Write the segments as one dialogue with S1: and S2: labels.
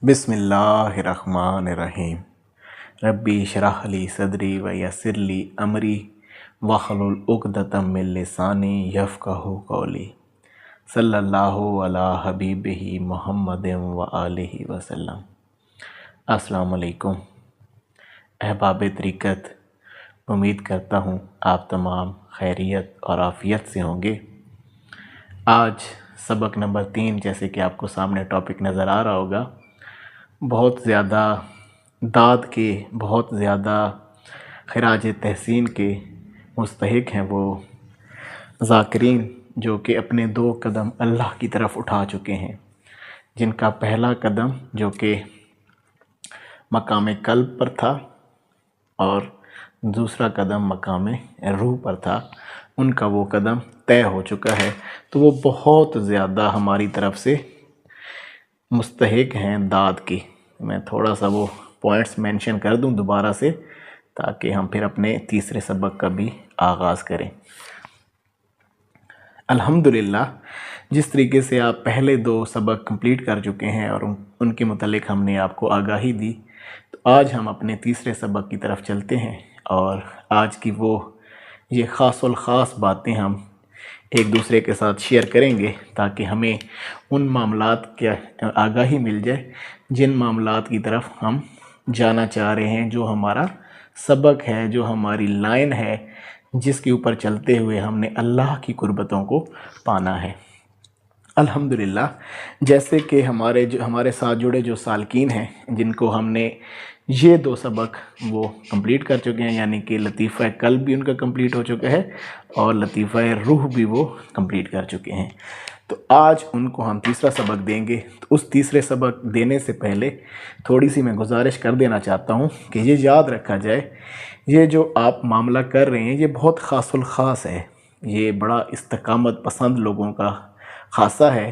S1: بسم اللہ الرحمن الرحیم ربی اشرح لی صدری ویسر لی امری واحلل عقدۃ من لسانی یفقہوا قولی صلی اللہ علی حبیبہ محمد وآلہ وسلم۔ السلام علیکم احباب طریقت، امید کرتا ہوں آپ تمام خیریت اور عافیت سے ہوں گے۔ آج سبق نمبر 3، جیسے کہ آپ کو سامنے ٹاپک نظر آ رہا ہوگا، بہت زیادہ داد کے، بہت زیادہ خراج تحسین کے مستحق ہیں وہ ذاکرین جو کہ اپنے 2 قدم اللہ کی طرف اٹھا چکے ہیں، جن کا پہلا قدم جو کہ مقام قلب پر تھا اور دوسرا قدم مقام روح پر تھا، ان کا وہ قدم طے ہو چکا ہے۔ تو وہ بہت زیادہ ہماری طرف سے مستحق ہیں داد کی۔ میں تھوڑا سا وہ پوائنٹس مینشن کر دوں دوبارہ سے، تاکہ ہم پھر اپنے تیسرے سبق کا بھی آغاز کریں۔ الحمدللہ، جس طریقے سے آپ پہلے 2 سبق کمپلیٹ کر چکے ہیں اور ان کے متعلق ہم نے آپ کو آگاہی دی، تو آج ہم اپنے تیسرے سبق کی طرف چلتے ہیں، اور آج کی یہ خاص الخاص باتیں ہم ایک دوسرے کے ساتھ شیئر کریں گے، تاکہ ہمیں ان معاملات کی آگاہی مل جائے جن معاملات کی طرف ہم جانا چاہ رہے ہیں، جو ہمارا سبق ہے، جو ہماری لائن ہے، جس کے اوپر چلتے ہوئے ہم نے اللہ کی قربتوں کو پانا ہے۔ الحمدللہ، جیسے کہ ہمارے ساتھ جڑے جو سالکین ہیں، جن کو ہم نے یہ 2 سبق وہ کمپلیٹ کر چکے ہیں، یعنی کہ لطیفہ قلب بھی ان کا کمپلیٹ ہو چکا ہے اور لطیفہ روح بھی وہ کمپلیٹ کر چکے ہیں، تو آج ان کو ہم تیسرا سبق دیں گے۔ تو اس تیسرے سبق دینے سے پہلے تھوڑی سی میں گزارش کر دینا چاہتا ہوں کہ یہ یاد رکھا جائے، یہ جو آپ معاملہ کر رہے ہیں یہ بہت خاص الخاص ہے، یہ بڑا استقامت پسند لوگوں کا خاصہ ہے،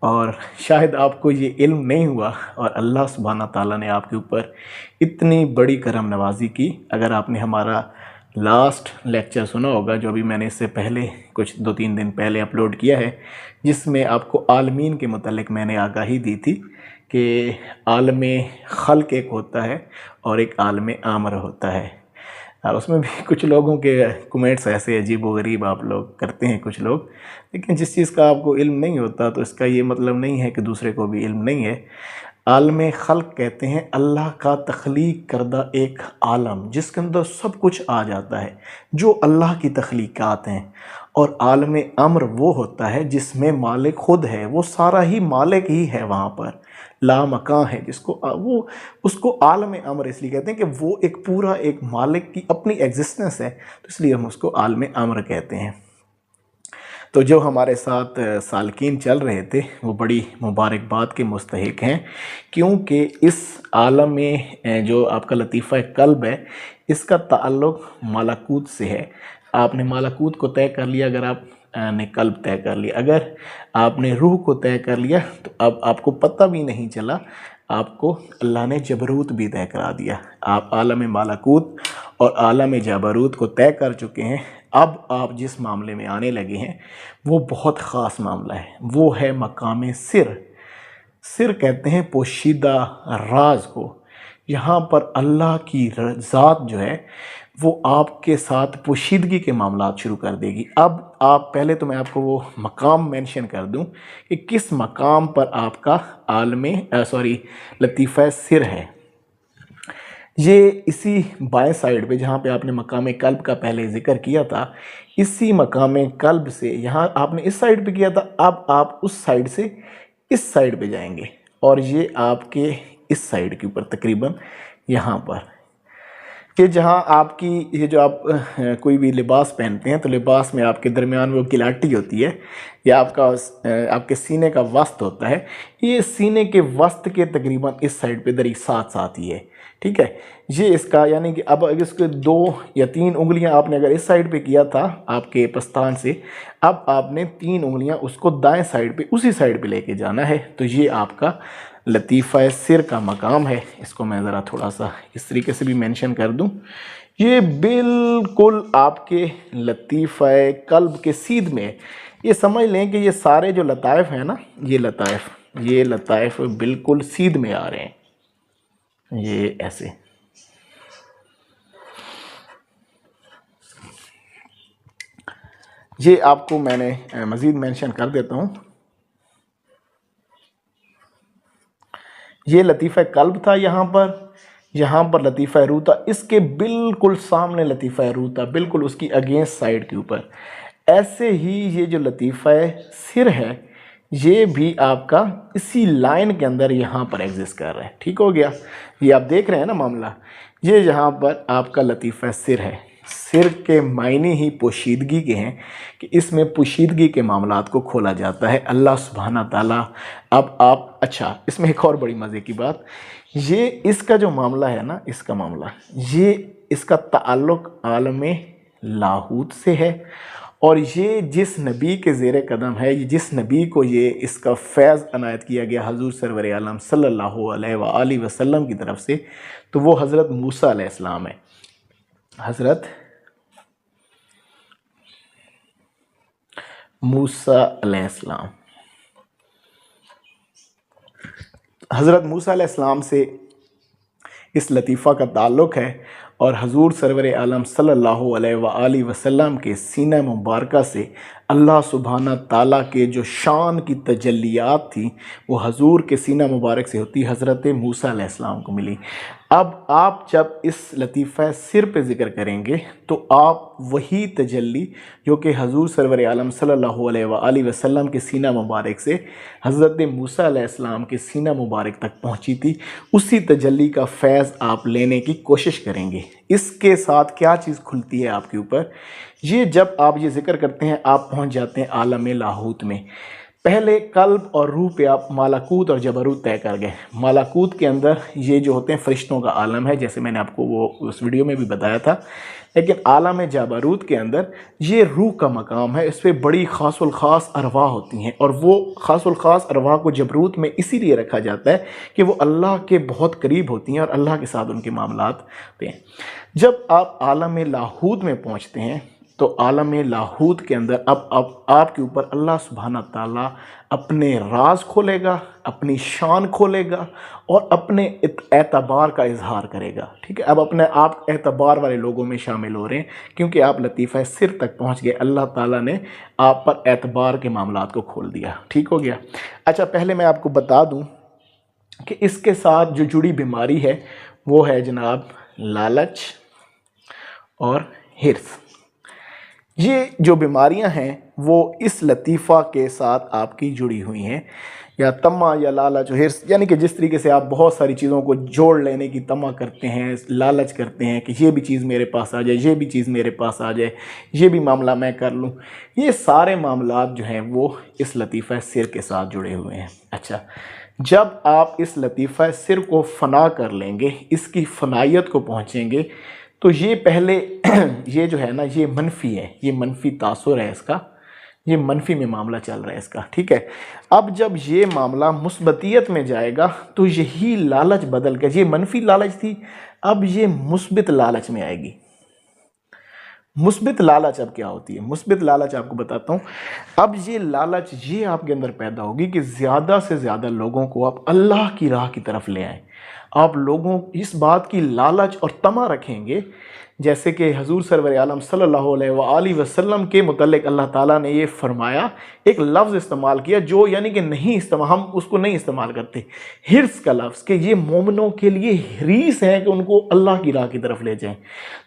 S1: اور شاید آپ کو یہ علم نہیں ہوا اور اللہ سبحانہ تعالیٰ نے آپ کے اوپر اتنی بڑی کرم نوازی کی۔ اگر آپ نے ہمارا لاسٹ لیکچر سنا ہوگا، جو ابھی میں نے اس سے پہلے کچھ 2-3 دن پہلے اپلوڈ کیا ہے، جس میں آپ کو عالمین کے متعلق میں نے آگاہی دی تھی کہ عالم خلق ایک ہوتا ہے اور ایک عالم امر ہوتا ہے۔ اس میں بھی کچھ لوگوں کے کمنٹس ایسے عجیب و غریب آپ لوگ کرتے ہیں کچھ لوگ، لیکن جس چیز کا آپ کو علم نہیں ہوتا تو اس کا یہ مطلب نہیں ہے کہ دوسرے کو بھی علم نہیں ہے۔ عالم خلق کہتے ہیں اللہ کا تخلیق کردہ ایک عالم، جس کے اندر سب کچھ آ جاتا ہے، جو اللہ کی تخلیقات ہیں، اور عالم امر وہ ہوتا ہے جس میں مالک خود ہے، وہ سارا ہی مالک ہی ہے، وہاں پر لا مکان ہے، اس کو عالم امر اس لیے کہتے ہیں کہ وہ ایک مالک کی اپنی ایگزسٹنس ہے، تو اس لیے ہم اس کو عالم امر کہتے ہیں۔ تو جو ہمارے ساتھ سالکین چل رہے تھے وہ بڑی مبارکباد کے مستحق ہیں، کیونکہ اس عالم میں جو آپ کا لطیفہ قلب ہے، اس کا تعلق ملکوت سے ہے۔ آپ نے ملکوت کو طے کر لیا اگر آپ نے قلب طے کر لیا، اگر آپ نے روح کو طے کر لیا تو اب آپ کو پتہ بھی نہیں چلا، آپ کو اللہ نے جبروت بھی طے کرا دیا۔ آپ عالم ملکوت اور عالم جبروت کو طے کر چکے ہیں۔ اب آپ جس معاملے میں آنے لگے ہیں وہ بہت خاص معاملہ ہے، وہ ہے مقام سر۔ سر کہتے ہیں پوشیدہ راز کو۔ یہاں پر اللہ کی ذات جو ہے وہ آپ کے ساتھ پوشیدگی کے معاملات شروع کر دے گی۔ اب پہلے تو میں آپ کو وہ مقام مینشن کر دوں کہ کس مقام پر آپ کا لطیفہ سر ہے۔ یہ اسی بائیں سائیڈ پہ جہاں پہ آپ نے مقام قلب کا پہلے ذکر کیا تھا، اسی مقام قلب سے یہاں آپ نے اس سائیڈ پہ کیا تھا، اب آپ اس سائیڈ سے اس سائیڈ پہ جائیں گے، اور یہ آپ کے اس سائیڈ کے اوپر تقریباً یہاں پر، کہ جہاں آپ کی یہ جو آپ کوئی بھی لباس پہنتے ہیں تو لباس میں آپ کے درمیان وہ گلاٹی ہوتی ہے، یا آپ کے سینے کا وسط ہوتا ہے، یہ سینے کے وسط کے تقریباً اس سائیڈ پہ دری ساتھ ہی ہے، ٹھیک ہے۔ یہ اس کا یعنی کہ اب اگر اس کے 2 یا 3 انگلیاں آپ نے اگر اس سائیڈ پہ کیا تھا آپ کے پستان سے، اب آپ نے 3 انگلیاں اس کو دائیں سائیڈ پہ اسی سائیڈ پہ لے کے جانا ہے، تو یہ آپ کا لطیفہ سر کا مقام ہے۔ اس کو میں ذرا تھوڑا سا اس طریقے سے بھی مینشن کر دوں، یہ بالکل آپ کے لطیفہ قلب کے سیدھ میں، یہ سمجھ لیں کہ یہ سارے جو لطائف ہیں نا، یہ لطائف یہ لطائف بالکل سیدھ میں آ رہے ہیں، یہ ایسے۔ یہ آپ کو میں نے مزید مینشن کر دیتا ہوں۔ یہ لطیفہ قلب تھا، یہاں پر لطیفہ روح تھا، اس کے بالکل سامنے لطیفہ روح تھا، بالکل اس کی اگینسٹ سائڈ کے اوپر۔ ایسے ہی یہ جو لطیفہ سر ہے یہ بھی آپ کا اسی لائن کے اندر یہاں پر ایگزسٹ کر رہا ہے، ٹھیک ہو گیا۔ یہ آپ دیکھ رہے ہیں نا معاملہ، یہ یہاں پر آپ کا لطیفہ سر ہے۔ سر کے معنی ہی پوشیدگی کے ہیں کہ اس میں پوشیدگی کے معاملات کو کھولا جاتا ہے اللہ سبحانہ تعالیٰ۔ اب آپ اچھا، اس میں ایک اور بڑی مزے کی بات، یہ اس کا جو معاملہ ہے نا، اس کا معاملہ، یہ اس کا تعلق عالم لاہوت سے ہے، اور یہ جس نبی کے زیر قدم ہے، جس نبی کو یہ اس کا فیض عنایت کیا گیا حضور سرور عالم صلی اللہ علیہ وآلہ وسلم کی طرف سے، تو وہ حضرت موسیٰ علیہ السلام ہے۔ حضرت موسیٰ علیہ السلام، حضرت موسیٰ علیہ السلام سے اس لطیفہ کا تعلق ہے، اور حضور سرور عالم صلی اللہ علیہ وآلہ وسلم کے سینہ مبارکہ سے اللہ سبحانہ تعالیٰ کے جو شان کی تجلیات تھی وہ حضور کے سینہ مبارک سے ہوتی حضرت موسیٰ علیہ السلام کو ملی۔ اب آپ جب اس لطیفہ سر پہ ذکر کریں گے تو آپ وہی تجلی جو کہ حضور سرور عالم صلی اللہ علیہ وآلہ وسلم کے سینہ مبارک سے حضرت موسیٰ علیہ السلام کے سینہ مبارک تک پہنچی تھی، اسی تجلی کا فیض آپ لینے کی کوشش کریں گے۔ اس کے ساتھ کیا چیز کھلتی ہے آپ کے اوپر، یہ جب آپ یہ ذکر کرتے ہیں آپ پہنچ جاتے ہیں عالم لاہوت میں۔ پہلے قلب اور روح پہ آپ ملکوت اور جبروت طے کر گئے۔ ملکوت کے اندر یہ جو ہوتے ہیں فرشتوں کا عالم ہے، جیسے میں نے آپ کو وہ اس ویڈیو میں بھی بتایا تھا، لیکن عالم جبروت کے اندر یہ روح کا مقام ہے، اس پہ بڑی خاص الخاص ارواح ہوتی ہیں، اور وہ خاص الخاص ارواح کو جبروت میں اسی لیے رکھا جاتا ہے کہ وہ اللہ کے بہت قریب ہوتی ہیں اور اللہ کے ساتھ ان کے معاملات ہوتے ہیں۔ جب آپ عالم لاہوت میں پہنچتے ہیں تو عالم لاہوت کے اندر اب آپ کے اوپر اللہ سبحانہ تعالیٰ اپنے راز کھولے گا، اپنی شان کھولے گا، اور اپنے اعتبار کا اظہار کرے گا، ٹھیک ہے۔ اب اپنے آپ اعتبار والے لوگوں میں شامل ہو رہے ہیں کیونکہ آپ لطیفہ سر تک پہنچ گئے، اللہ تعالیٰ نے آپ پر اعتبار کے معاملات کو کھول دیا، ٹھیک ہو گیا۔ اچھا، پہلے میں آپ کو بتا دوں کہ اس کے ساتھ جو جڑی بیماری ہے وہ ہے جناب لالچ اور حرص۔ یہ جو بیماریاں ہیں وہ اس لطیفہ کے ساتھ آپ کی جڑی ہوئی ہیں، یا طمع یا لالچ و حرص، یعنی کہ جس طریقے سے آپ بہت ساری چیزوں کو جوڑ لینے کی طمع کرتے ہیں، لالچ کرتے ہیں کہ یہ بھی چیز میرے پاس آ جائے، یہ بھی چیز میرے پاس آ جائے، یہ بھی معاملہ میں کر لوں، یہ سارے معاملات جو ہیں وہ اس لطیفہ سر کے ساتھ جڑے ہوئے ہیں۔ اچھا، جب آپ اس لطیفہ سر کو فنا کر لیں گے، اس کی فنائیت کو پہنچیں گے، تو یہ پہلے یہ جو ہے نا یہ منفی ہے، یہ منفی تاثر ہے اس کا، یہ منفی میں معاملہ چل رہا ہے اس کا، ٹھیک ہے۔ اب جب یہ معاملہ مثبتیت میں جائے گا تو یہی لالچ بدل کر، یہ منفی لالچ تھی، اب یہ مثبت لالچ میں آئے گی۔ مثبت لالچ اب کیا ہوتی ہے؟ مثبت لالچ آپ کو بتاتا ہوں۔ اب یہ لالچ یہ آپ کے اندر پیدا ہوگی کہ زیادہ سے زیادہ لوگوں کو آپ اللہ کی راہ کی طرف لے آئیں۔ آپ لوگوں اس بات کی لالچ اور طمع رکھیں گے، جیسے کہ حضور سرور عالم صلی اللہ علیہ وآلہ وسلم کے متعلق اللہ تعالیٰ نے یہ فرمایا، ایک لفظ استعمال کیا جو یعنی کہ نہیں استعمال، ہم اس کو نہیں استعمال کرتے، حرص کا لفظ، کہ یہ مومنوں کے لیے حریص ہے کہ ان کو اللہ کی راہ کی طرف لے جائیں۔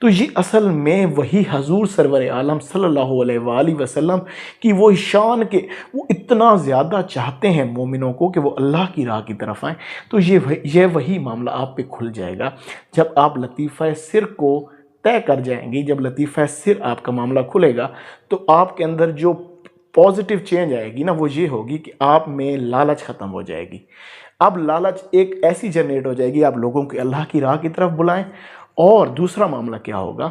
S1: تو یہ اصل میں وہی حضور سرور عالم صلی اللہ علیہ وآلہ وسلم کی وہ شان کے وہ اتنا زیادہ چاہتے ہیں مومنوں کو کہ وہ اللہ کی راہ کی طرف آئیں، تو یہ وہی معاملہ آپ پہ کھل جائے گا جب آپ لطیفہ سر کو طے کر جائیں گی۔ جب لطیفہ سر آپ کا معاملہ کھلے گا تو آپ کے اندر جو پازیٹیو چینج آئے گی نا وہ یہ ہوگی کہ آپ میں لالچ ختم ہو جائے گی۔ اب لالچ ایک ایسی جنریٹ ہو جائے گی، آپ لوگوں کو اللہ کی راہ کی طرف بلائیں۔ اور دوسرا معاملہ کیا ہوگا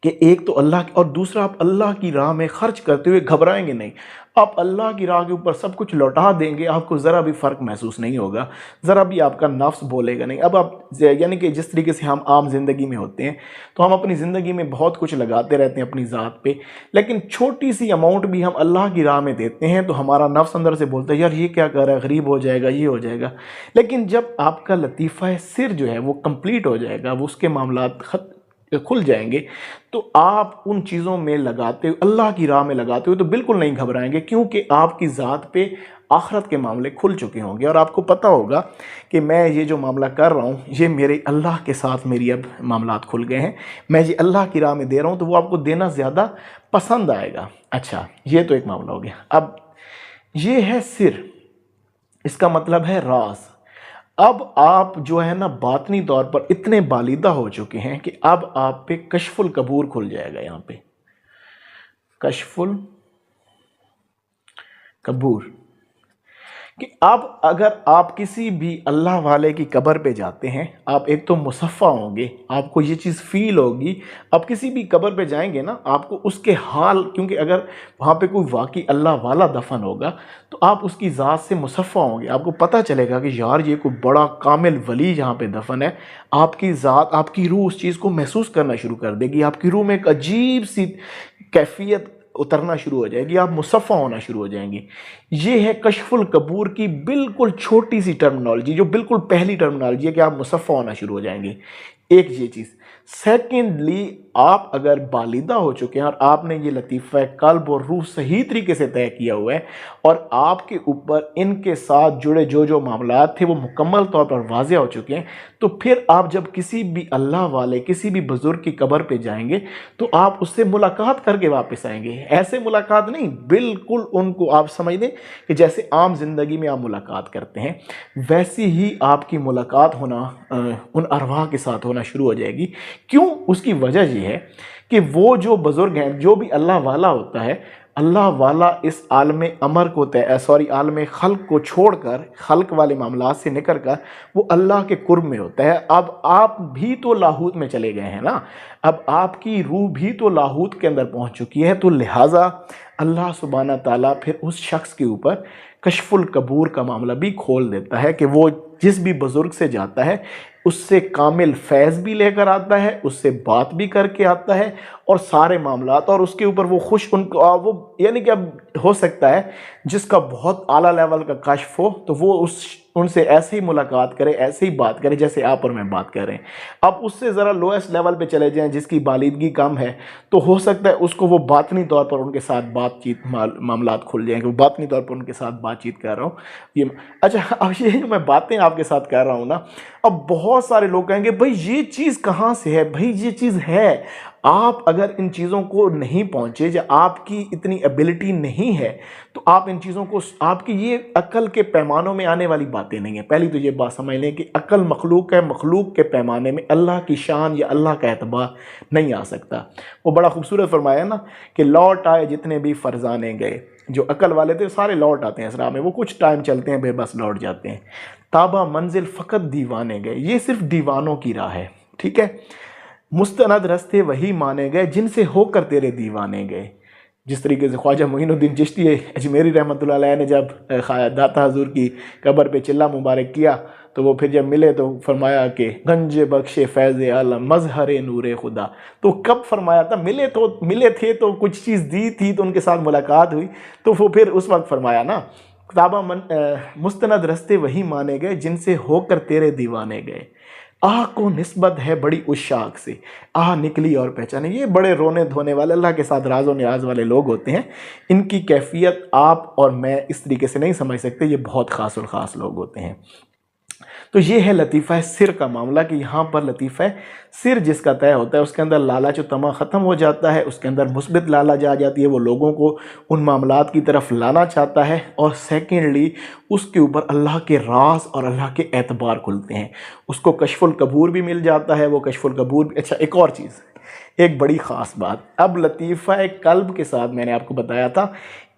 S1: کہ ایک تو اللہ اور دوسرا آپ اللہ کی راہ میں خرچ کرتے ہوئے گھبرائیں گے نہیں، آپ اللہ کی راہ کے اوپر سب کچھ لوٹا دیں گے، آپ کو ذرا بھی فرق محسوس نہیں ہوگا، ذرا بھی آپ کا نفس بولے گا نہیں۔ اب آپ یعنی کہ جس طریقے سے ہم عام زندگی میں ہوتے ہیں تو ہم اپنی زندگی میں بہت کچھ لگاتے رہتے ہیں اپنی ذات پہ، لیکن چھوٹی سی اماؤنٹ بھی ہم اللہ کی راہ میں دیتے ہیں تو ہمارا نفس اندر سے بولتا ہے یار یہ کیا کر رہا ہے، غریب ہو جائے گا، یہ ہو جائے گا۔ لیکن جب آپ کا لطیفہ سر جو ہے وہ کمپلیٹ ہو جائے گا، وہ اس کے معاملات کھل جائیں گے، تو آپ ان چیزوں میں لگاتے ہوئے، اللہ کی راہ میں لگاتے ہوئے تو بالکل نہیں گھبرائیں گے، کیونکہ آپ کی ذات پہ آخرت کے معاملے کھل چکے ہوں گے، اور آپ کو پتہ ہوگا کہ میں یہ جو معاملہ کر رہا ہوں یہ میرے اللہ کے ساتھ میری اب معاملات کھل گئے ہیں، میں یہ اللہ کی راہ میں دے رہا ہوں تو وہ آپ کو دینا زیادہ پسند آئے گا۔ اچھا، یہ تو ایک معاملہ ہو گیا۔ اب یہ ہے سر، اس کا مطلب ہے راز۔ اب آپ جو ہے نا باطنی طور پر اتنے بالیدہ ہو چکے ہیں کہ اب آپ پہ کشف القبور کھل جائے گا، یہاں پہ کشف القبور، کہ اب اگر آپ کسی بھی اللہ والے کی قبر پہ جاتے ہیں، آپ ایک تو مصفہ ہوں گے، آپ کو یہ چیز فیل ہوگی، آپ کسی بھی قبر پہ جائیں گے نا آپ کو اس کے حال، کیونکہ اگر وہاں پہ کوئی واقعی اللہ والا دفن ہوگا تو آپ اس کی ذات سے مصفہ ہوں گے، آپ کو پتہ چلے گا کہ یار یہ کوئی بڑا کامل ولی جہاں پہ دفن ہے، آپ کی ذات، آپ کی روح اس چیز کو محسوس کرنا شروع کر دے گی، آپ کی روح میں ایک عجیب سی کیفیت اترنا شروع ہو جائے گی، آپ مصفہ ہونا شروع ہو جائیں گے۔ یہ ہے کشف القبور کی بالکل چھوٹی سی ٹرمنالوجی، جو بالکل پہلی ٹرمنالوجی ہے کہ آپ مصفہ ہونا شروع ہو جائیں گے، ایک یہ چیز۔ سیکنڈلی، آپ اگر بالیدہ ہو چکے ہیں اور آپ نے یہ لطیفہ قلب اور روح صحیح طریقے سے طے کیا ہوا ہے، اور آپ کے اوپر ان کے ساتھ جڑے جو معاملات تھے وہ مکمل طور پر واضح ہو چکے ہیں، تو پھر آپ جب کسی بھی اللہ والے، کسی بھی بزرگ کی قبر پہ جائیں گے تو آپ اس سے ملاقات کر کے واپس آئیں گے۔ ایسے ملاقات نہیں، بالکل ان کو آپ سمجھ دیں کہ جیسے عام زندگی میں آپ ملاقات کرتے ہیں ویسی ہی آپ کی ملاقات ہونا ان ارواح کے ساتھ ہونا شروع ہو جائے گی۔ کیوں؟ اس کی وجہ یہ ہے کہ وہ جو بزرگ ہیں، جو بھی اللہ والا ہوتا ہے، اللہ والا اس عالم امر کو عالم خلق کو چھوڑ کر، خلق والے معاملات سے نکل کر وہ اللہ کے قرب میں ہوتا ہے۔ اب آپ بھی تو لاہوت میں چلے گئے ہیں نا، اب آپ کی روح بھی تو لاہوت کے اندر پہنچ چکی ہے، تو لہٰذا اللہ سبحانہ تعالیٰ پھر اس شخص کے اوپر کشف القبور کا معاملہ بھی کھول دیتا ہے کہ وہ جس بھی بزرگ سے جاتا ہے اس سے کامل فیض بھی لے کر آتا ہے، اس سے بات بھی کر کے آتا ہے، اور سارے معاملات، اور اس کے اوپر وہ خوش وہ یعنی کہ اب ہو سکتا ہے جس کا بہت اعلیٰ لیول کا کشف ہو تو وہ ان سے ایسے ہی ملاقات کرے، ایسے ہی بات کرے جیسے آپ اور میں بات کر رہے ہیں۔ اب اس سے ذرا لویسٹ لیول پہ چلے جائیں جس کی بالیدگی کم ہے، تو ہو سکتا ہے اس کو وہ باطنی طور پر ان کے ساتھ بات چیت معاملات کھل جائیں کہ وہ باطنی طور پر ان کے ساتھ بات چیت کر رہا ہوں۔ اچھا، اب یہ جو میں باتیں آپ کے ساتھ کر رہا ہوں نا، اب بہت سارے لوگ کہیں گے بھائی یہ چیز کہاں سے ہے؟ بھائی یہ چیز ہے، آپ اگر ان چیزوں کو نہیں پہنچے یا آپ کی اتنی ایبلٹی نہیں ہے تو آپ ان چیزوں کو، آپ کی یہ عقل کے پیمانوں میں آنے والی باتیں نہیں ہیں۔ پہلی تو یہ بات سمجھ لیں کہ عقل مخلوق ہے، مخلوق کے پیمانے میں اللہ کی شان یا اللہ کا اعتبار نہیں آ سکتا۔ وہ بڑا خوبصورت فرمایا نا کہ لوٹ آئے جتنے بھی فرزانے گئے، جو عقل والے تھے سارے لوٹ آتے ہیں اس راہ میں، وہ کچھ ٹائم چلتے ہیں بے بس لوٹ جاتے ہیں۔ تابہ منزل فقط دیوانے گئے، یہ صرف دیوانوں کی راہ ہے، ٹھیک ہے۔ مستند رستے وہی مانے گئے جن سے ہو کر تیرے دیوانے گئے۔ جس طریقے سے خواجہ معین الدین چشتی اجمیری رحمۃ اللہ علیہ نے جب داتا حضور کی قبر پہ چلہ مبارک کیا تو وہ پھر جب ملے تو فرمایا کہ گنج بخش فیض عالم مظہر نور خدا۔ تو کب فرمایا تھا؟ ملے تھے تو کچھ چیز دی تھی تو ان کے ساتھ ملاقات ہوئی، تو وہ پھر اس وقت فرمایا نا کتابہ مستند رستے وہی مانے گئے جن سے ہو کر تیرے دیوانے گئے۔ آہ کو نسبت ہے بڑی اشاق سے، آہ نکلی اور پہچانے۔ یہ بڑے رونے دھونے والے اللہ کے ساتھ راز و نیاز والے لوگ ہوتے ہیں، ان کی کیفیت آپ اور میں اس طریقے سے نہیں سمجھ سکتے، یہ بہت خاص الخاص لوگ ہوتے ہیں۔ تو یہ ہے لطیفہ سر کا معاملہ کہ یہاں پر لطیفہ سر جس کا طے ہوتا ہے اس کے اندر لالچ و طمع ختم ہو جاتا ہے، اس کے اندر مثبت لالچ آ جاتی ہے، وہ لوگوں کو ان معاملات کی طرف لانا چاہتا ہے، اور سیکنڈلی اس کے اوپر اللہ کے راز اور اللہ کے اعتبار کھلتے ہیں، اس کو کشف القبور بھی مل جاتا ہے، وہ کشف القبور بھی۔ اچھا، ایک اور چیز، ایک بڑی خاص بات، اب لطیفہ قلب کے ساتھ میں نے آپ کو بتایا تھا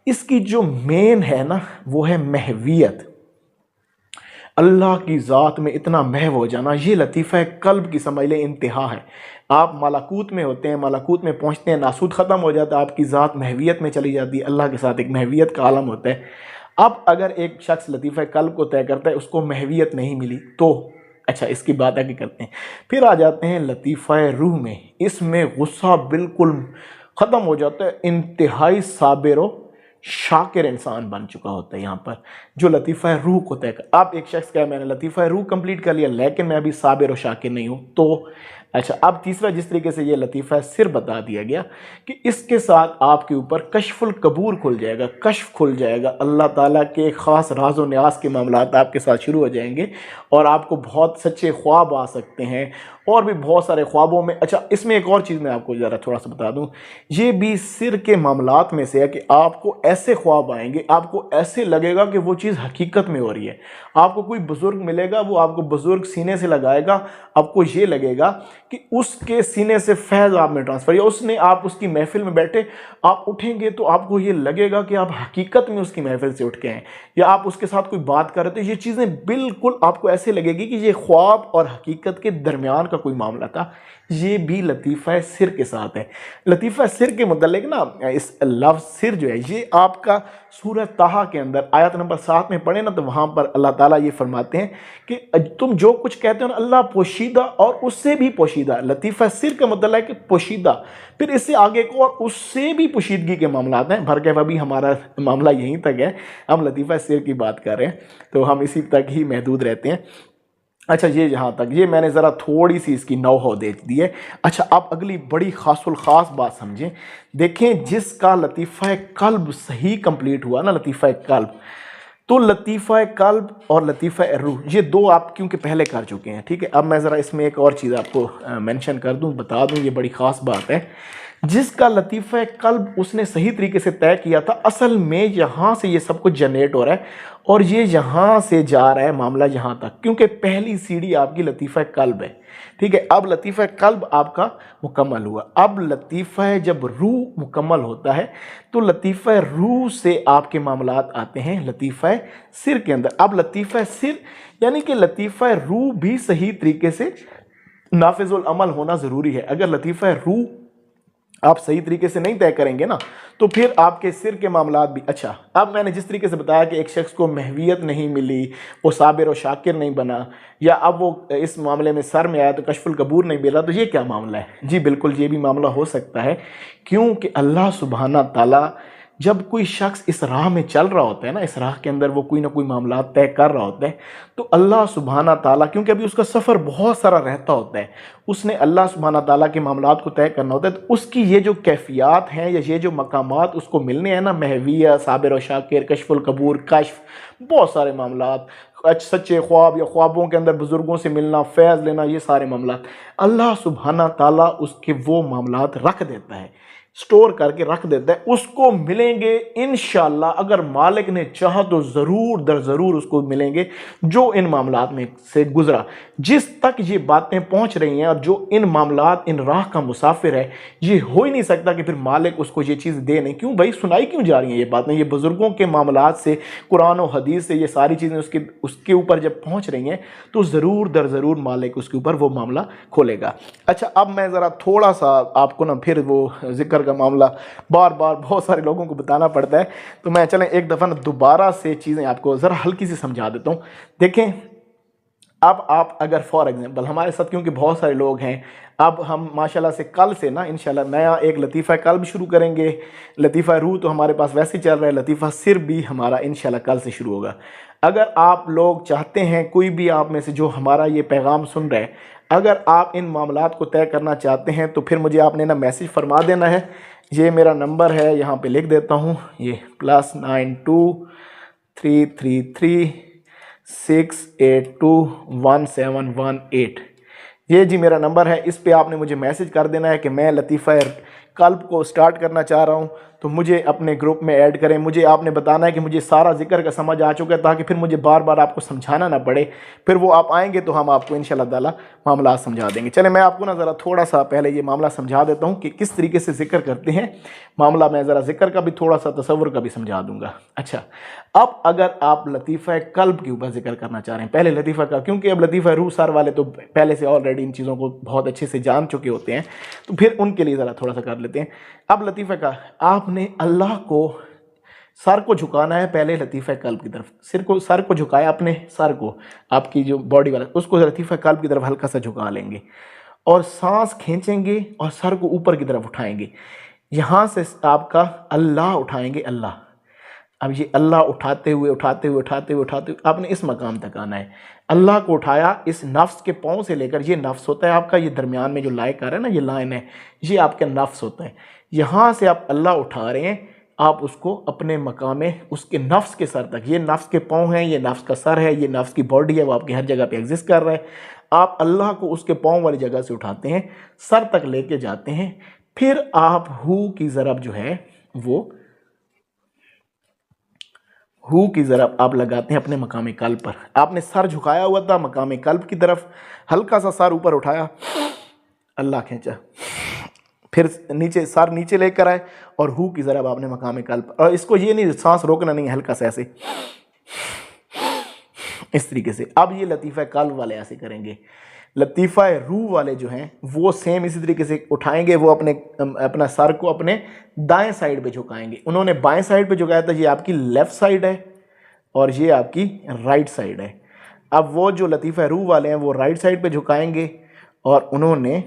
S1: اس کی جو مین ہے نا وہ ہے محویت۔ اللہ کی ذات میں اتنا محو ہو جانا، یہ لطیفہ قلب کی سمجھ لیں انتہا ہے۔ آپ ملکوت میں ہوتے ہیں، ملکوت میں پہنچتے ہیں، ناسوت ختم ہو جاتا ہے، آپ کی ذات محویت میں چلی جاتی ہے، اللہ کے ساتھ ایک محویت کا عالم ہوتا ہے۔ اب اگر ایک شخص لطیفہ قلب کو طے کرتا ہے، اس کو محویت نہیں ملی تو اچھا اس کی بات آگے کرتے ہیں۔ پھر آ جاتے ہیں لطیفہ روح میں، اس میں غصہ بالکل ختم ہو جاتا ہے، انتہائی صابر و شاکر انسان بن چکا ہوتا ہے یہاں پر، جو لطیفہ روح کو طے کر۔ آپ ایک شخص کہا میں نے لطیفہ روح کمپلیٹ کر لیا لیکن میں ابھی صابر و شاکر نہیں ہوں، تو اچھا اب تیسرا جس طریقے سے یہ لطیفہ سر بتا دیا گیا کہ اس کے ساتھ آپ کے اوپر کشف القبور کھل جائے گا، کشف کھل جائے گا، اللہ تعالیٰ کے خاص راز و نیاز کے معاملات آپ کے ساتھ شروع ہو جائیں گے اور آپ کو بہت سچے خواب آ سکتے ہیں، اور بھی بہت سارے خوابوں میں۔ اچھا اس میں ایک اور چیز میں آپ کو ذرا تھوڑا سا بتا دوں، یہ بھی سر کے معاملات میں سے ہے کہ آپ کو ایسے خواب آئیں گے، آپ کو ایسے لگے گا کہ وہ چیز حقیقت میں ہو رہی ہے۔ آپ کو کوئی بزرگ ملے گا، وہ آپ کو بزرگ سینے سے لگائے گا، آپ کو یہ لگے گا کہ اس کے سینے سے فیض آپ میں ٹرانسفر، یا اس نے آپ اس کی محفل میں بیٹھے، آپ اٹھیں گے تو آپ کو یہ لگے گا کہ آپ حقیقت میں اس کی محفل سے اٹھ کے ہیں، یا آپ اس کے ساتھ کوئی بات کر رہے تو یہ چیزیں بالکل آپ کو ایسے لگے گی کہ یہ خواب اور حقیقت کے درمیان کا کوئی معاملہ تھا۔ یہ بھی لطیفہ سر کے ساتھ ہے۔ لطیفہ سر کے متعلق نا، اس لفظ سر جو ہے یہ آپ کا سورہ طٰہٰ کے اندر آیت نمبر 7 میں پڑھیں نا، تو وہاں پر اللہ تعالیٰ یہ فرماتے ہیں کہ تم جو کچھ کہتے ہو نا، اللہ پوشیدہ اور اس سے بھی پوشیدہ۔ لطیفہ سر کا مطلب ہے کہ پوشیدہ، پھر اس سے آگے کو اور اس سے بھی پوشیدگی کے معاملات ہیں۔ بھر کے ابھی ہمارا معاملہ یہیں تک ہے، ہم لطیفہ سر کی بات کر رہے ہیں تو ہم اسی تک ہی محدود رہتے ہیں۔ اچھا یہ یہاں تک، یہ میں نے ذرا تھوڑی سی اس کی نو دے دی ہے۔ اچھا اب اگلی بڑی خاص الخاص بات سمجھیں، دیکھیں جس کا لطیفہ قلب صحیح کمپلیٹ ہوا نا، لطیفہ قلب، تو لطیفہ قلب اور لطیفہ روح یہ دو آپ کیونکہ پہلے کر چکے ہیں، ٹھیک ہے۔ اب میں ذرا اس میں ایک اور چیز آپ کو مینشن کر دوں، بتا دوں، یہ بڑی خاص بات ہے۔ جس کا لطیفہ قلب اس نے صحیح طریقے سے طے کیا تھا، اصل میں یہاں سے یہ سب کچھ جنریٹ ہو رہا ہے اور یہ یہاں سے جا رہا ہے معاملہ یہاں تک، کیونکہ پہلی سیڑھی آپ کی لطیفہ قلب ہے، ٹھیک ہے۔ اب لطیفہ قلب آپ کا مکمل ہوا، اب لطیفہ جب روح مکمل ہوتا ہے تو لطیفہ روح سے آپ کے معاملات آتے ہیں لطیفہ سر کے اندر۔ اب لطیفہ سر یعنی کہ لطیفہ روح بھی صحیح طریقے سے نافذ العمل ہونا ضروری ہے۔ اگر لطیفہ روح آپ صحیح طریقے سے نہیں طے کریں گے نا تو پھر آپ کے سر کے معاملات بھی۔ اچھا اب میں نے جس طریقے سے بتایا کہ ایک شخص کو محویت نہیں ملی، وہ صابر و شاکر نہیں بنا، یا اب وہ اس معاملے میں سر میں آیا تو کشف القبور نہیں ملا، تو یہ کیا معاملہ ہے؟ جی بالکل یہ بھی معاملہ ہو سکتا ہے، کیونکہ اللہ سبحانہ تعالیٰ جب کوئی شخص اس راہ میں چل رہا ہوتا ہے نا، اس راہ کے اندر وہ کوئی نہ کوئی معاملات طے کر رہا ہوتا ہے، تو اللہ سبحانہ تعالیٰ کیونکہ ابھی اس کا سفر بہت سارا رہتا ہوتا ہے، اس نے اللہ سبحانہ تعالیٰ کے معاملات کو طے کرنا ہوتا ہے، تو اس کی یہ جو کیفیات ہیں یا یہ جو مقامات اس کو ملنے ہیں نا، محویہ، صابر و شاکر، کشف القبور، کشف، بہت سارے معاملات، سچے خواب یا خوابوں کے اندر بزرگوں سے ملنا، فیض لینا، یہ سارے معاملات اللہ سبحانہ تعالیٰ اس کے وہ معاملات رکھ دیتا ہے، سٹور کر کے رکھ دیتا ہے، اس کو ملیں گے انشاءاللہ، اگر مالک نے چاہا تو ضرور در ضرور اس کو ملیں گے جو ان معاملات میں سے گزرا، جس تک یہ باتیں پہنچ رہی ہیں اور جو ان معاملات ان راہ کا مسافر ہے، یہ ہو ہی نہیں سکتا کہ پھر مالک اس کو یہ چیز دے نہیں۔ کیوں بھائی سنائی کیوں جا رہی ہیں یہ باتیں؟ یہ بزرگوں کے معاملات سے، قرآن و حدیث سے یہ ساری چیزیں اس کے اوپر جب پہنچ رہی ہیں تو ضرور در ضرور مالک اس کے اوپر وہ معاملہ کھولے گا۔ اچھا اب میں ذرا تھوڑا سا آپ کو نا پھر وہ ذکر کا معاملہ بار بار بہت سارے لوگوں کو بتانا پڑتا ہے، تو میں چلیں ایک دفعہ دوبارہ سے چیزیں آپ کو ذرا ہلکی سی سمجھا دیتا ہوں۔ دیکھیں اب آپ اگر فار ایگزامپل ہمارے ساتھ کیونکہ بہت سارے لوگ ہیں، اب ہم ماشاءاللہ سے کل سے نا انشاءاللہ نیا ایک لطیفہ قلب شروع کریں گے، لطیفہ روح تو ہمارے پاس ویسے ہی چل رہا ہے، لطیفہ سر بھی ہمارا انشاءاللہ کل سے شروع ہوگا۔ اگر آپ لوگ چاہتے ہیں، کوئی بھی آپ میں سے جو ہمارا یہ پیغام سن رہے ہیں، اگر آپ ان معاملات کو طے کرنا چاہتے ہیں تو پھر مجھے آپ نے نا میسج فرما دینا ہے۔ یہ میرا نمبر ہے، یہاں پہ لکھ دیتا ہوں، یہ +923336821718، یہ جی میرا نمبر ہے، اس پہ آپ نے مجھے میسج کر دینا ہے کہ میں لطیفہ قلب کو سٹارٹ کرنا چاہ رہا ہوں، تو مجھے اپنے گروپ میں ایڈ کریں. مجھے آپ نے بتانا ہے کہ مجھے سارا ذکر کا سمجھ آ چکا ہے، تاکہ پھر مجھے بار بار آپ کو سمجھانا نہ پڑے. پھر وہ آپ آئیں گے تو ہم آپ کو انشاءاللہ تعالی معاملات سمجھا دیں گے. چلیں میں آپ کو نا ذرا تھوڑا سا پہلے یہ معاملہ سمجھا دیتا ہوں کہ کس طریقے سے ذکر کرتے ہیں. معاملہ میں ذرا ذکر کا بھی تھوڑا سا تصور کا بھی سمجھا دوں گا. اچھا، اب اگر آپ لطیفہ قلب کے اوپر ذکر کرنا چاہ رہے ہیں، پہلے لطیفہ کا، کیونکہ اب لطیفہ روح سر والے تو پہلے سے آلریڈی ان چیزوں کو بہت اچھے سے جان چکے ہوتے ہیں، تو پھر ان کے لیے ذرا تھوڑا سا کر لیتے ہیں. اب لطیفہ کا آپ نے اللہ کو سر کو جھکانا ہے، پہلے لطیفہ قلب کی طرف سر کو جھکایا، اپنے سر کو، آپ کی جو باڈی والا اس کو لطیفہ قلب کی طرف ہلکا سا جھکا لیں گے اور سانس کھینچیں گے اور سر کو اوپر کی طرف اٹھائیں گے. یہاں سے آپ کا اللہ اٹھائیں گے، اللہ. اب یہ اللہ اٹھاتے ہوئے آپ نے اس مقام تک آنا ہے. اللہ کو اٹھایا، اس نفس کے پاؤں سے لے کر، یہ نفس ہوتا ہے آپ کا، یہ درمیان میں جو لائن کر رہا ہے نا، یہ لائن ہے، یہ آپ کا نفس ہوتا ہے. یہاں سے آپ اللہ اٹھا رہے ہیں، آپ اس کو اپنے مقام اس کے نفس کے سر تک، یہ نفس کے پاؤں ہیں، یہ نفس کا سر ہے، یہ نفس کی باڈی ہے، وہ آپ کی ہر جگہ پہ ایگزسٹ کر رہا ہے. آپ اللہ کو اس کے پاؤں والی جگہ سے اٹھاتے ہیں، سر تک لے کے جاتے ہیں. پھر آپ ہو کی ضرب جو ہے وہ ہو کی ضرب آپ لگاتے ہیں اپنے مقام قلب پر. آپ نے سر جھکایا ہوا تھا مقام قلب کی طرف، ہلکا سا سر اوپر اٹھایا، اللہ کھینچا، پھر نیچے سر نیچے لے کر آئے اور ہو کی ضرب آپ نے مقام قلب پر. اور اس کو یہ نہیں سانس روکنا نہیں، ہلکا سا ایسے اس طریقے سے. اب یہ لطیفہ قلب والے ایسے کریں گے. لطیفہ روح والے جو ہیں وہ سیم اسی طریقے سے اٹھائیں گے، وہ اپنا سر کو اپنے دائیں سائڈ پہ جھکائیں گے. انہوں نے بائیں سائڈ پہ جھکایا تھا، یہ آپ کی لیفٹ سائڈ ہے اور یہ آپ کی رائٹ سائڈ ہے. اب وہ جو لطیفہ روح والے ہیں وہ رائٹ سائڈ پہ جھکائیں گے اور انہوں نے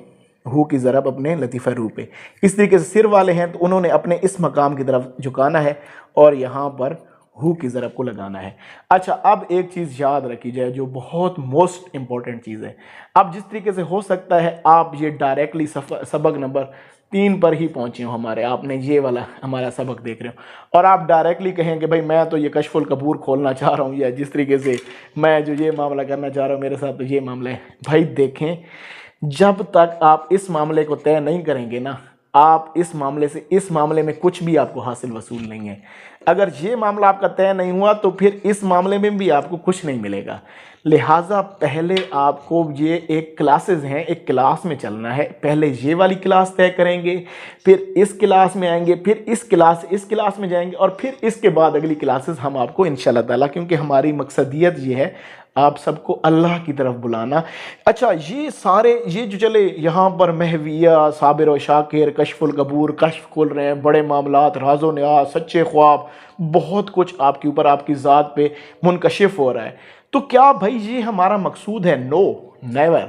S1: ہو کی ضرب اپنے لطیفہ روح پہ. اس طریقے سے سر والے ہیں تو انہوں نے اپنے اس مقام کی طرف جھکانا ہے اور یہاں پر ہو کی ضرب کو لگانا ہے. اچھا، اب ایک چیز یاد رکھی جائے جو بہت موسٹ امپورٹنٹ چیز ہے. اب جس طریقے سے ہو سکتا ہے آپ یہ ڈائریکٹلی سبق نمبر 3 پر ہی پہنچے ہوں ہمارے، آپ نے یہ والا ہمارا سبق دیکھ رہے ہوں اور آپ ڈائریکٹلی کہیں کہ بھائی میں تو یہ کشف القبور کھولنا چاہ رہا ہوں، یا جس طریقے سے میں جو یہ معاملہ کرنا چاہ رہا ہوں میرے ساتھ تو یہ معاملہ ہے. بھائی دیکھیں، جب تک آپ اس معاملے کو طے نہیں کریں گے نا، آپ اس معاملے میں کچھ بھی آپ کو حاصل وصول نہیں ہے. اگر یہ معاملہ آپ کا طے نہیں ہوا تو پھر اس معاملے میں بھی آپ کو کچھ نہیں ملے گا. لہٰذا پہلے آپ کو یہ ایک کلاسز ہیں، ایک کلاس میں چلنا ہے. پہلے یہ والی کلاس طے کریں گے، پھر اس کلاس میں آئیں گے، پھر اس کلاس میں جائیں گے اور پھر اس کے بعد اگلی کلاسز ہم آپ کو انشاءاللہ تعالیٰ، کیونکہ ہماری مقصدیت یہ ہے آپ سب کو اللہ کی طرف بلانا. اچھا، یہ جو چلے یہاں پر مہویہ، صابر و شاکر، کشف القبور، کشف کھول رہے ہیں، بڑے معاملات، راز و نیاز، سچے خواب، بہت کچھ آپ کے اوپر، آپ کی ذات پہ منکشف ہو رہا ہے. تو کیا بھائی یہ ہمارا مقصود ہے؟ نو، نیور.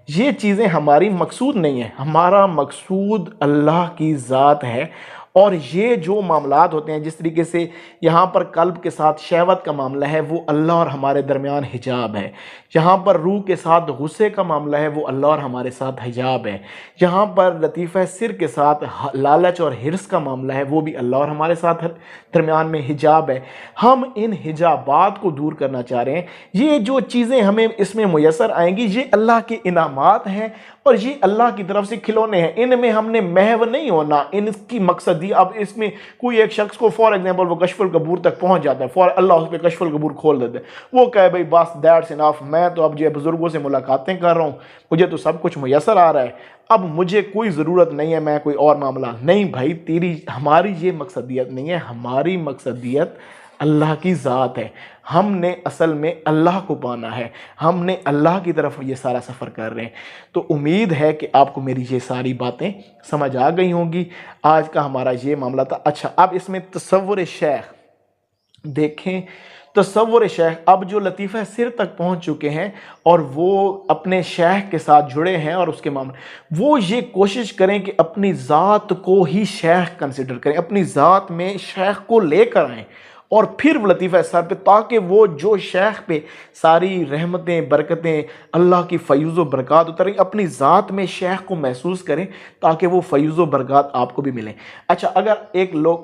S1: یہ چیزیں ہماری مقصود نہیں ہیں. ہمارا مقصود اللہ کی ذات ہے. اور یہ جو معاملات ہوتے ہیں، جس طریقے سے یہاں پر قلب کے ساتھ شہوت کا معاملہ ہے، وہ اللہ اور ہمارے درمیان حجاب ہے. یہاں پر روح کے ساتھ غصے کا معاملہ ہے، وہ اللہ اور ہمارے ساتھ حجاب ہے. یہاں پر لطیفہ سر کے ساتھ لالچ اور حرص کا معاملہ ہے، وہ بھی اللہ اور ہمارے ساتھ درمیان میں حجاب ہے. ہم ان حجابات کو دور کرنا چاہ رہے ہیں. یہ جو چیزیں ہمیں اس میں میسر آئیں گی، یہ اللہ کے انعامات ہیں اور یہ اللہ کی طرف سے کھلونے ہیں. ان میں ہم نے محو نہیں ہونا. ان کی مقصد اب اس میں کوئی ایک شخص کو فار ایگزامپل وہ کشف القبور تک پہنچ جاتا ہے، اللہ اس پہ کشف القبور کھول دیتے ہیں، وہ کہے بھائی بس دیٹس انف، میں تو اب جو بزرگوں سے ملاقاتیں کر رہا ہوں، مجھے تو سب کچھ میسر آ رہا ہے، اب مجھے کوئی ضرورت نہیں ہے میں کوئی اور معاملہ. نہیں بھائی، ہماری یہ مقصدیت نہیں ہے. ہماری مقصدیت اللہ کی ذات ہے. ہم نے اصل میں اللہ کو پانا ہے. ہم نے اللہ کی طرف یہ سارا سفر کر رہے ہیں. تو امید ہے کہ آپ کو میری یہ ساری باتیں سمجھ آ گئی ہوں گی. آج کا ہمارا یہ معاملہ تھا. اچھا، اب اس میں تصور شیخ دیکھیں. تصور شیخ، اب جو لطیفہ سر تک پہنچ چکے ہیں اور وہ اپنے شیخ کے ساتھ جڑے ہیں اور اس کے معاملے، وہ یہ کوشش کریں کہ اپنی ذات کو ہی شیخ کنسیڈر کریں، اپنی ذات میں شیخ کو لے کر آئیں اور پھر لطیفہ سر پہ، تاکہ وہ جو شیخ پہ ساری رحمتیں، برکتیں، اللہ کی فیوز و برکات اتریں، اپنی ذات میں شیخ کو محسوس کریں تاکہ وہ فیوز و برکات آپ کو بھی ملیں. اچھا، اگر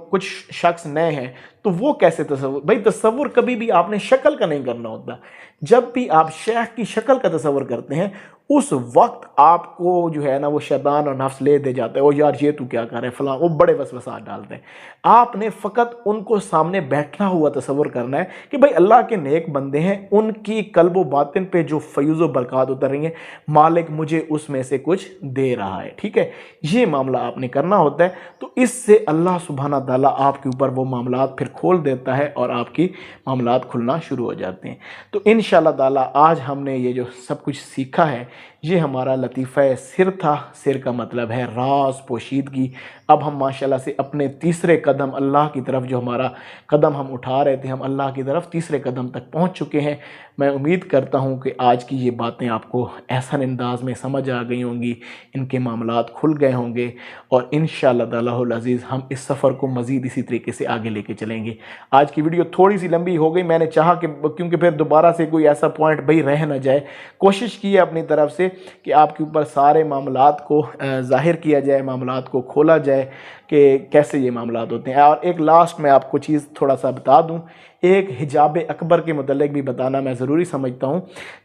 S1: کچھ شخص نئے ہیں تو وہ کیسے تصور؟ بھائی تصور کبھی بھی آپ نے شکل کا نہیں کرنا ہوتا. جب بھی آپ شیخ کی شکل کا تصور کرتے ہیں، اس وقت آپ کو جو ہے نا وہ شیطان اور نفس لے دے جاتا ہے، او یار یہ تو کیا کر رہے ہیں فلاں، وہ بڑے وسوسات ڈالتے ہیں۔ آپ نے فقط ان کو سامنے بیٹھنا ہوا تصور کرنا ہے کہ بھائی اللہ کے نیک بندے ہیں، ان کی قلب و باطن پہ جو فیض و برکات اتر رہی ہیں، مالک مجھے اس میں سے کچھ دے رہا ہے، ٹھیک ہے، یہ معاملہ آپ نے کرنا ہوتا ہے۔ تو اس سے اللہ سبحانہ تعالیٰ آپ کے اوپر وہ معاملات پھر کھول دیتا ہے اور آپ کی معاملات کھلنا شروع ہو جاتے ہیں۔ تو انشاءاللہ تعالیٰ آج ہم نے یہ جو سب کچھ سیکھا ہے، یہ ہمارا لطیفہ سر تھا۔ سر کا مطلب ہے راز، پوشیدگی۔ اب ہم ماشاءاللہ سے اپنے تیسرے قدم اللہ کی طرف، جو ہمارا قدم ہم اٹھا رہے تھے، ہم اللہ کی طرف تیسرے قدم تک پہنچ چکے ہیں۔ میں امید کرتا ہوں کہ آج کی یہ باتیں آپ کو احسن انداز میں سمجھ آ گئی ہوں گی، ان کے معاملات کھل گئے ہوں گے، اور انشاءاللہ تعالیٰ العزیز ہم اس سفر کو مزید اسی طریقے سے آگے لے کے چلیں گے۔ آج کی ویڈیو تھوڑی سی لمبی ہو گئی، میں نے چاہا کہ کیونکہ پھر دوبارہ سے کوئی ایسا پوائنٹ بھئی رہ نہ جائے، کوشش کی ہے اپنی طرف سے کہ آپ کے اوپر سارے معاملات کو ظاہر کیا جائے، معاملات کو کھولا جائے کہ کیسے یہ معاملات ہوتے ہیں۔ اور ایک لاسٹ میں آپ کو چیز تھوڑا سا بتا دوں، ایک حجاب اکبر کے متعلق بھی بتانا میں ضروری سمجھتا ہوں۔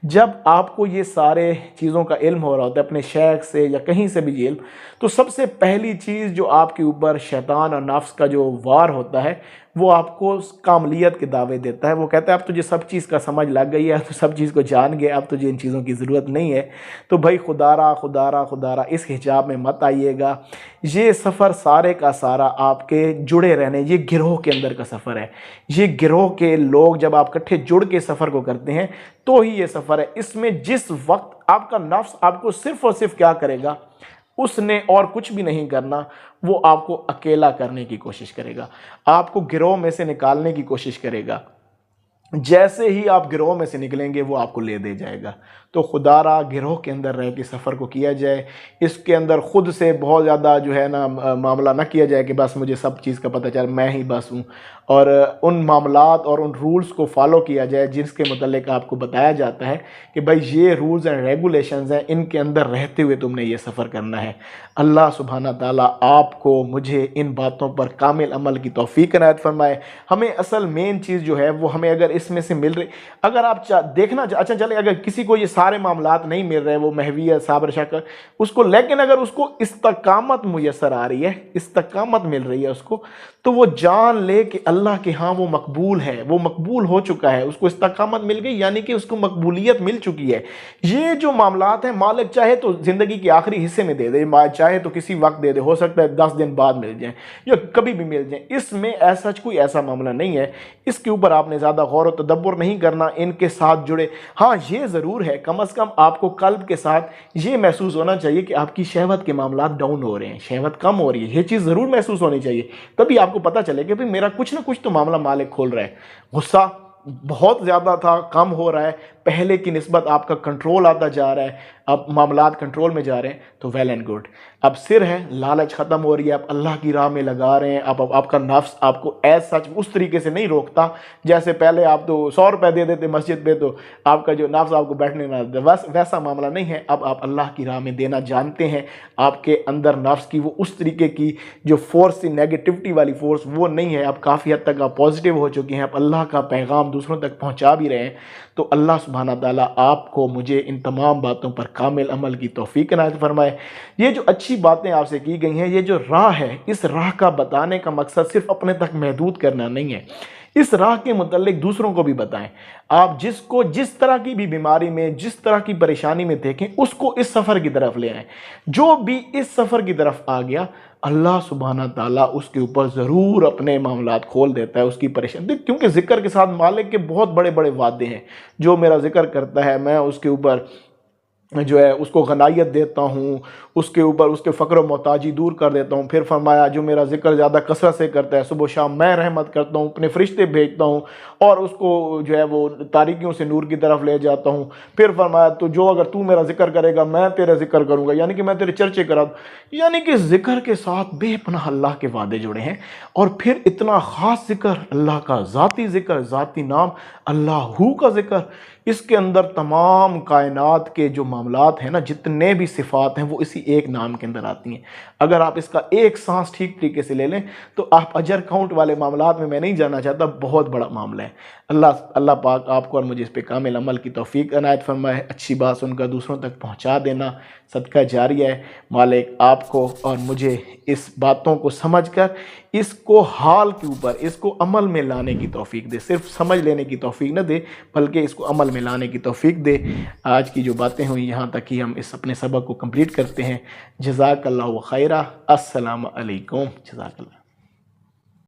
S1: جب آپ کو یہ سارے چیزوں کا علم ہو رہا ہوتا ہے، اپنے شیخ سے یا کہیں سے بھی علم، تو سب سے پہلی چیز جو آپ کے اوپر شیطان اور نفس کا جو وار ہوتا ہے، وہ آپ کو کاملیت کے دعوے دیتا ہے۔ وہ کہتا ہے اب تجھے سب چیز کا سمجھ لگ گئی ہے، تو سب چیز کو جان گیا، اب تجھے ان چیزوں کی ضرورت نہیں ہے۔ تو بھائی خدا را اس حجاب میں مت آئیے گا۔ یہ سفر سارے کا سارا آپ کے جڑے رہنے، یہ گروہ کے اندر کا سفر ہے۔ یہ گروہ کے لوگ جب آپ اکٹھے جڑ کے سفر کو کرتے ہیں تو ہی یہ سفر ہے۔ اس میں جس وقت آپ کا نفس آپ کو صرف اور صرف کیا کرے گا، اس نے اور کچھ بھی نہیں کرنا، وہ آپ کو اکیلا کرنے کی کوشش کرے گا، آپ کو گروہ میں سے نکالنے کی کوشش کرے گا۔ جیسے ہی آپ گروہ میں سے نکلیں گے وہ آپ کو لے دے جائے گا۔ تو خدا را گروہ کے اندر رہ کے سفر کو کیا جائے، اس کے اندر خود سے بہت زیادہ جو ہے نا معاملہ نہ کیا جائے کہ بس مجھے سب چیز کا پتہ چل، میں ہی بس ہوں، اور ان معاملات اور ان رولز کو فالو کیا جائے جس کے متعلق آپ کو بتایا جاتا ہے کہ بھائی یہ رولز اینڈ ریگولیشنز ہیں، ان کے اندر رہتے ہوئے تم نے یہ سفر کرنا ہے۔ اللہ سبحانہ تعالیٰ آپ کو، مجھے ان باتوں پر کامل عمل کی توفیق عنایت فرمائے۔ ہمیں اصل مین چیز جو ہے وہ ہمیں اگر اس میں سے مل رہی، اگر آپ دیکھنا اچھا چلے، اگر کسی کو یہ سارے معاملات نہیں مل رہے، وہ محویت، صبر، شکر اس کو، لیکن اگر اس کو استقامت میسر آ رہی ہے، استقامت مل رہی ہے اس کو، تو وہ جان لے کہ اللہ کے ہاں وہ مقبول ہے، وہ مقبول ہو چکا ہے، اس کو استقامت مل گئی، یعنی کہ اس کو مقبولیت مل چکی ہے۔ یہ جو معاملات ہیں مالک چاہے تو زندگی کے آخری حصے میں دے دے، چاہے تو کسی وقت دے دے، ہو سکتا ہے 10 دن بعد مل جائیں یا کبھی بھی مل جائیں، اس میں ایسا کوئی ایسا معاملہ نہیں ہے۔ اس کے اوپر آپ نے زیادہ غور و تدبر نہیں کرنا، ان کے ساتھ جڑے۔ ہاں یہ ضرور ہے، کم از کم آپ کو قلب کے ساتھ یہ محسوس ہونا چاہیے کہ آپ کی شہوت کے معاملات ڈاؤن ہو رہے ہیں، شہوت کم ہو رہی ہے، یہ چیز ضرور محسوس ہونی چاہیے، تبھی آپ کو پتہ چلے کہ میرا کچھ نہ کچھ تو معاملہ مالک کھول رہا ہے۔ غصہ بہت زیادہ تھا، کم ہو رہا ہے، پہلے کی نسبت آپ کا کنٹرول آتا جا رہا ہے، اب معاملات کنٹرول میں جا رہے ہیں، تو ویل اینڈ گڈ۔ اب سر ہے، لالچ ختم ہو رہی ہے، آپ اللہ کی راہ میں لگا رہے ہیں، اب آپ کا نفس آپ کو ایز سچ اس طریقے سے نہیں روکتا جیسے پہلے آپ تو 100 روپے دے دیتے مسجد پہ تو آپ کا جو نفس آپ کو بیٹھنے نہ دیتا، ویسا معاملہ نہیں ہے۔ اب آپ اللہ کی راہ میں دینا جانتے ہیں، آپ کے اندر نفس کی وہ اس طریقے کی جو فورس تھی، نیگیٹیوٹی والی فورس، وہ نہیں ہے، اب کافی حد تک آپ پازیٹیو ہو چکے ہیں، آپ اللہ کا پیغام دوسروں تک پہنچا بھی رہے ہیں۔ تو اللہ سبحانہ تعالیٰ آپ کو، مجھے ان تمام باتوں پر کامل عمل کی توفیق عنایت فرمائے۔ یہ جو اچھی باتیں آپ سے کی گئی ہیں، یہ جو راہ ہے، اس راہ کا بتانے کا مقصد صرف اپنے تک محدود کرنا نہیں ہے، اس راہ کے متعلق دوسروں کو بھی بتائیں۔ آپ جس کو جس طرح کی بھی بیماری میں، جس طرح کی پریشانی میں دیکھیں، اس کو اس سفر کی طرف لے آئیں۔ جو بھی اس سفر کی طرف آ گیا، اللہ سبحانہ تعالیٰ اس کے اوپر ضرور اپنے معاملات کھول دیتا ہے، اس کی پریشانی، کیونکہ ذکر کے ساتھ مالک کے بہت بڑے بڑے وعدے ہیں۔ جو میرا ذکر کرتا ہے، میں اس کے اوپر جو ہے اس کو غنائیت دیتا ہوں، اس کے اوپر اس کے فقر و محتاجی دور کر دیتا ہوں۔ پھر فرمایا جو میرا ذکر زیادہ کثرت سے کرتا ہے، صبح و شام میں رحمت کرتا ہوں، اپنے فرشتے بھیجتا ہوں اور اس کو جو ہے وہ تاریکیوں سے نور کی طرف لے جاتا ہوں۔ پھر فرمایا تو جو اگر تو میرا ذکر کرے گا میں تیرا ذکر کروں گا، یعنی کہ میں تیرے چرچے کرا دوں۔ یعنی کہ ذکر کے ساتھ بے پناہ اللہ کے وعدے جڑے ہیں، اور پھر اتنا خاص ذکر، اللہ کا ذاتی ذکر، ذاتی نام، اللہ کا ذکر، اس کے اندر تمام کائنات کے جو معاملات ہیں نا، جتنے بھی صفات ہیں وہ اسی ایک نام کے اندر آتی ہیں۔ اگر آپ اس کا ایک سانس ٹھیک طریقے سے لے لیں تو آپ اجر کاؤنٹ والے معاملات میں نہیں جانا چاہتا، بہت بڑا معاملہ ہے۔ اللہ پاک آپ کو اور مجھے اس پہ کامل عمل کی توفیق عنایت فرمائے۔ اچھی بات سن کر دوسروں تک پہنچا دینا صدقہ جاریہ ہے۔ مالک آپ کو اور مجھے اس باتوں کو سمجھ کر اس کو حال کے اوپر، اس کو عمل میں لانے کی توفیق دے، صرف سمجھ لینے کی توفیق نہ دے بلکہ اس کو عمل میں لانے کی توفیق دے۔ آج کی جو باتیں ہوئی یہاں تک ہی ہم اس اپنے سبق کو کمپلیٹ کرتے ہیں۔ جزاک اللہ خیرہ۔ السلام علیکم۔ جزاک اللہ۔